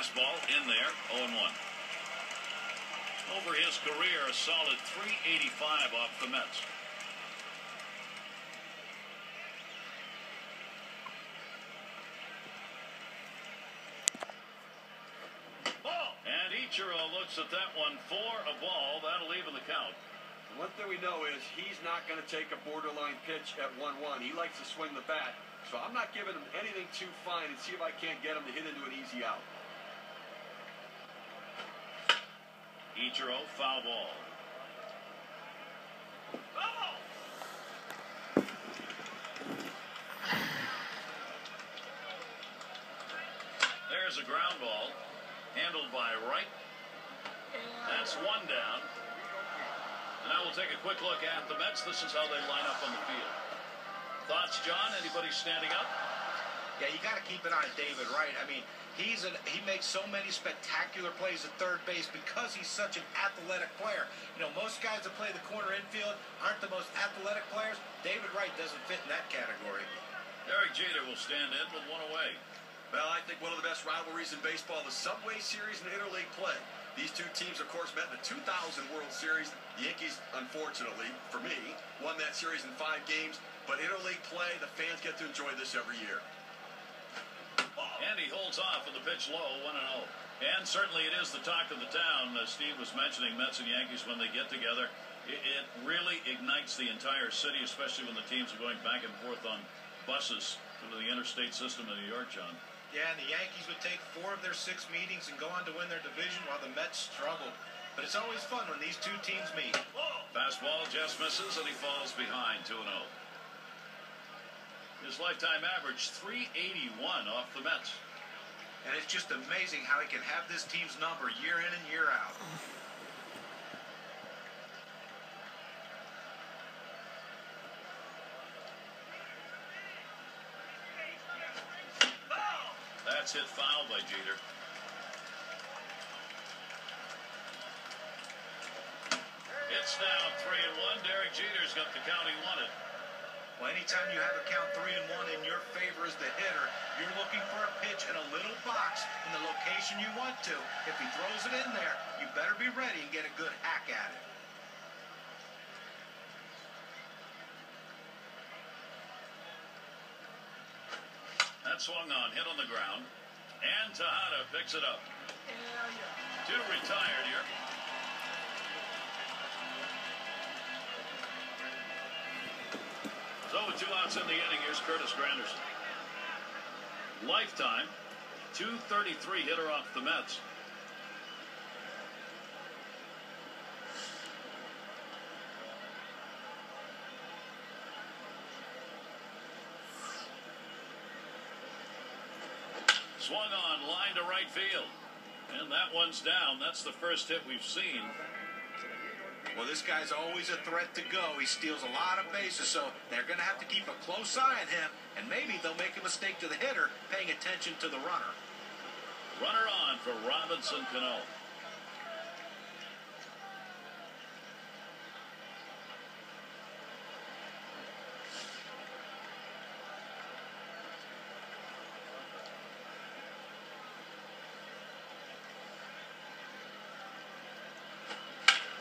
Fastball in there, 0-1. Over his career, a solid .385 off the Mets. And Ichiro looks at that one for a ball. That'll even the count. One thing we know is he's not going to take a borderline pitch at 1-1. He likes to swing the bat. So I'm not giving him anything too fine and see if I can't get him to hit into an easy out. Ichiro, foul ball. There's a ground ball. Handled by Wright. That's one down. And now we'll take a quick look at the Mets. This is how they line up on the field. Thoughts, John? Anybody standing up? Yeah, you got to keep an eye on David Wright. I mean, he makes so many spectacular plays at third base because he's such an athletic player. You know, most guys that play the corner infield aren't the most athletic players. David Wright doesn't fit in that category. Derek Jeter will stand in with one away. Well, I think one of the best rivalries in baseball, the Subway Series and interleague play. These two teams, of course, met in the 2000 World Series. The Yankees, unfortunately, for me, won that series in 5 games. But interleague play, the fans get to enjoy this every year. And he holds off with the pitch low, 1-0. And certainly it is the talk of the town. Steve was mentioning Mets and Yankees when they get together. It really ignites the entire city, especially when the teams are going back and forth on buses to the interstate system in New York, John. Yeah, and the Yankees would take 4 of their 6 meetings and go on to win their division while the Mets struggled. But it's always fun when these two teams meet. Fastball just misses, and he falls behind 2-0. His lifetime average, .381 off the Mets. And it's just amazing how he can have this team's number year in and year out. That's hit foul by Jeter. It's now 3-1. Derek Jeter's got the count he wanted. Well, anytime you have a count 3-1 in your favor as the hitter, you're looking for a pitch in a little box in the location you want to. If he throws it in there, you better be ready and get a good hack at it. That swung on, hit on the ground. And Tejada picks it up. 2 retired here. So with 2 outs in the inning, here's Curtis Granderson. Lifetime, .233 hitter off the Mets. Swung on, line to right field. And that one's down. That's the first hit we've seen. Well, this guy's always a threat to go. He steals a lot of bases, so they're going to have to keep a close eye on him, and maybe they'll make a mistake to the hitter, paying attention to the runner. Runner on for Robinson Cano.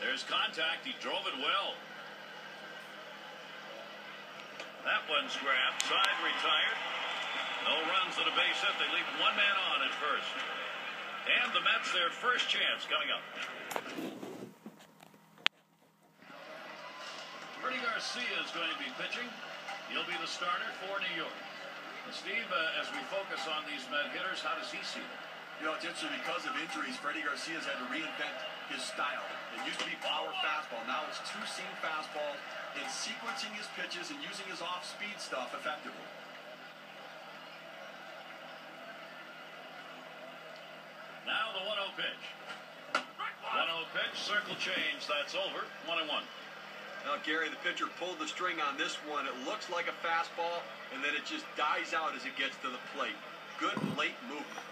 There's contact. He drove it well. That one's grabbed. Side retired. No runs at a base hit. They leave 1 man on at first. And the Mets, their first chance coming up. Freddie Garcia is going to be pitching. He'll be the starter for New York. And Steve, as we focus on these Met hitters, how does he see them? You know, it's interesting because of injuries, Freddie Garcia's had to reinvent his style. It used to be power fastball. Now it's 2-seam fastball and sequencing his pitches and using his off-speed stuff effectively. Now the 1-0 pitch. 1-0 pitch, circle change. That's over. 1-1. Now, Gary, the pitcher pulled the string on this one. It looks like a fastball, and then it just dies out as it gets to the plate. Good late movement.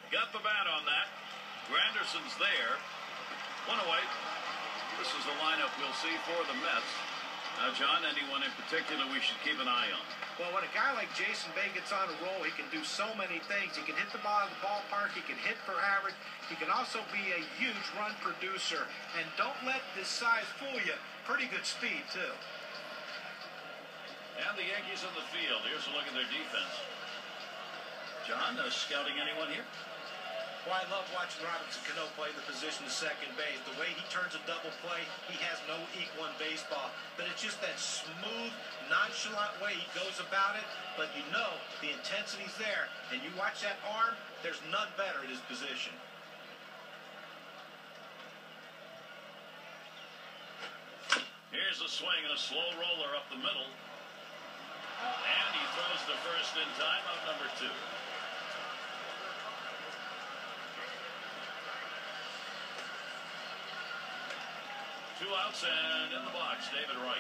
Got the bat on that. Granderson's there. 1 away. This is the lineup we'll see for the Mets. Now, John, anyone in particular we should keep an eye on? Well, when a guy like Jason Bay gets on a roll, he can do so many things. He can hit the ball in the ballpark. He can hit for average. He can also be a huge run producer. And don't let this size fool you. Pretty good speed, too. And the Yankees in the field. Here's a look at their defense. John, scouting anyone here? Well, I love watching Robinson Cano play the position of second base. The way he turns a double play, he has no equal in baseball. But it's just that smooth, nonchalant way he goes about it. But you know the intensity's there. And you watch that arm, there's none better at his position. Here's a swing and a slow roller up the middle. And he throws the first in time, out number 2. Two outs and in the box, David Wright.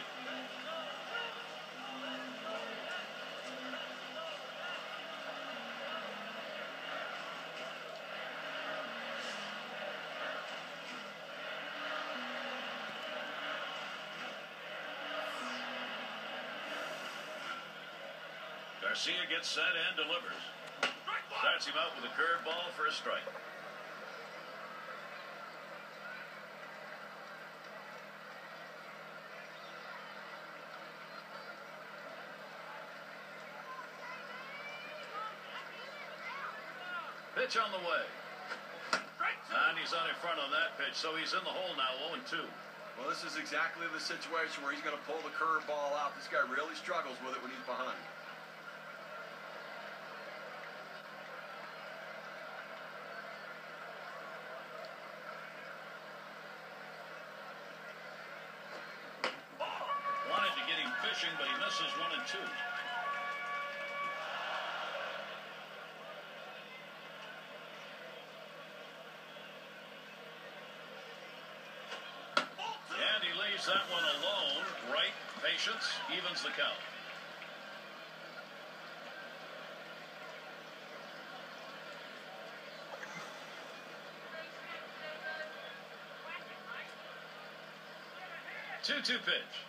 Garcia gets set and delivers. Starts him out with a curveball for a strike. Pitch on the way. And he's on in front on that pitch, so he's in the hole now, 0-2. Well, this is exactly the situation where he's going to pull the curveball out. This guy really struggles with it when he's behind. Wanted to get him fishing, but he misses 1 and 2. That one alone. Right, patience, evens the count. Two-two pitch.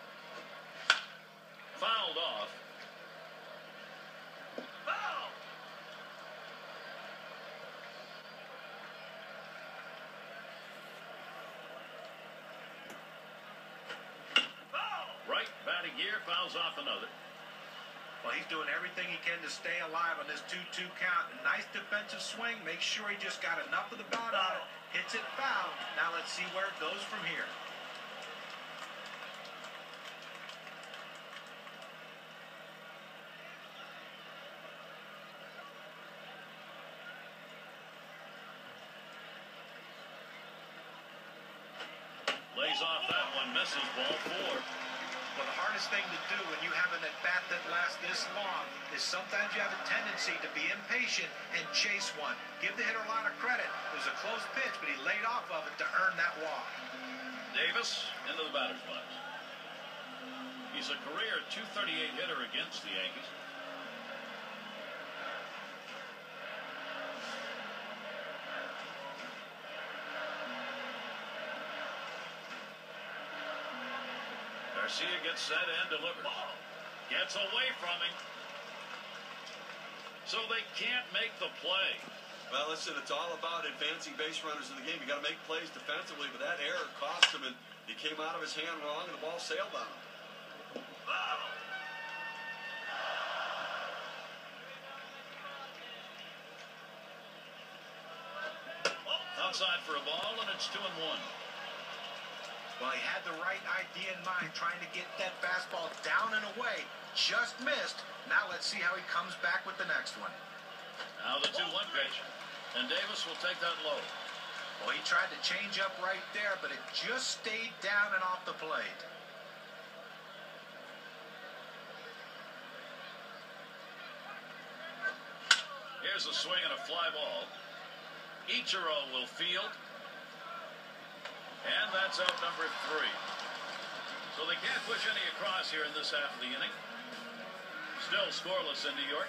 Fouled off. Foul. Right, batting gear, fouls off another. Well, he's doing everything he can to stay alive on this 2-2 count. A nice defensive swing. Make sure he just got enough of the bat on it. Hits it foul. Now let's see where it goes from here. Lays off that one, misses, ball 4. Well, the hardest thing to do when you have an at-bat that lasts this long is sometimes you have a tendency to be impatient and chase one. Give the hitter a lot of credit. It was a close pitch, but he laid off of it to earn that walk. Davis into the batter's box. He's a career .238 hitter against the Yankees. Garcia gets set and delivers. Gets away from him. So they can't make the play. Well, listen, it's all about advancing base runners in the game. You got to make plays defensively, but that error cost him, and he came out of his hand wrong, and the ball sailed on him. Outside for a ball, and it's 2-1. Well, he had the right idea in mind, trying to get that fastball down and away. Just missed. Now let's see how he comes back with the next one. Now the 2-1 pitch. And Davis will take that low. Well, he tried to change up right there, but it just stayed down and off the plate. Here's a swing and a fly ball. Ichiro will field. And that's out number 3. So they can't push any across here in this half of the inning. Still scoreless in New York.